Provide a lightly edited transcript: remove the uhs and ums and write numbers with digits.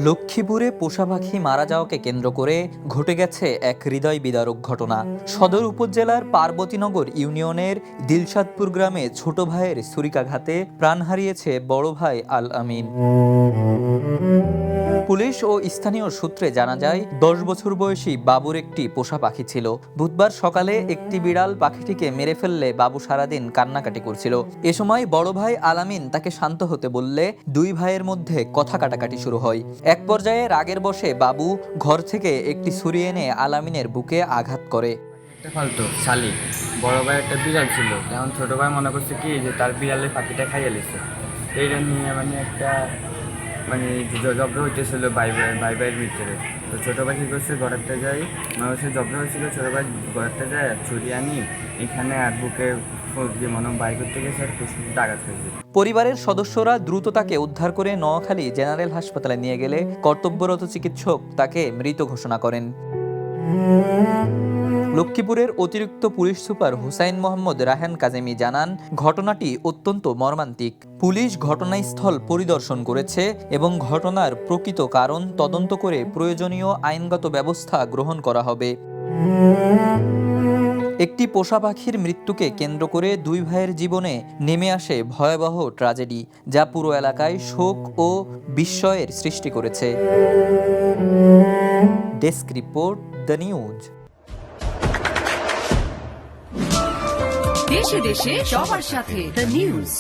লক্ষ্মীপুরে পোষা পাখি মারা যাওয়াকে কেন্দ্র করে ঘটে গেছে এক হৃদয় বিদারক ঘটনা। সদর উপজেলার পার্বতীনগর ইউনিয়নের দিলশাদপুর গ্রামে ছোট ভাইয়ের ছুরিকাঘাতে প্রাণ হারিয়েছে বড় ভাই আল আমিন। পুলিশ ও স্থানীয় সূত্রে জানা যায় 10 বছর বয়সী বাবুর একটি পোষা পাখি ছিল। বুধবার সকালে একটি বিড়াল পাখিটিকে মেরে ফেললে বাবু সারাদিন কান্নাকাটি করছিল। এ সময় বড় ভাই আল আমিন তাকে শান্ত হতে বললে দুই ভাইয়ের মধ্যে কথা কাটাকাটি শুরু হয়। এক পর্যায়ে রাগের বশে বাবু ঘর থেকে একটি ছুরি এনে আল আমিনের বুকে আঘাত করে। ফালতু শালিক বড় ভাই একটা বিড়াল ছিল, তখন ছোটো ভাই মনে করছে কি যে তার বিড়ালের পাখিটা খাইয়ে লিছে। এইটা নিয়ে একটা জব্দ হইতেছিল ভাইয়ের ভিতরে। তো ছোটো ভাই কী করছে, ঘরেরটা যাই মানুষের জব্দ হয়েছিল, ছোটো ভাই ঘরেরটা যায় ছুরি আনি এখানে আর বুকে বাই করতে গেছে আর কুসুমটা আঘাত হয়েছে। পরিবারের সদস্যরা দ্রুত তাকে উদ্ধার করে নোয়াখালী জেনারেল হাসপাতালে নিয়ে গেলে কর্তব্যরত চিকিৎসক তাকে মৃত ঘোষণা করেন। লক্ষ্মীপুরের অতিরিক্ত পুলিশ সুপার হুসাইন মোহাম্মদ রায়হান কাজেমি জানান, ঘটনাটি অত্যন্ত মর্মান্তিক। পুলিশ ঘটনাস্থল পরিদর্শন করেছে এবং ঘটনার প্রকৃত কারণ তদন্ত করে প্রয়োজনীয় আইনগত ব্যবস্থা গ্রহণ করা হবে। একটি পোষা পাখির মৃত্যুকে কেন্দ্র করে দুই ভাইয়ের জীবনে নেমে আসে ভয়াবহ ট্র্যাজেডি, যা পুরো এলাকায় শোক ও বিস্ময়ের সৃষ্টি করেছে। Desk report, the news. দেশে দেশে সবার সাথে দ্য নিউজ।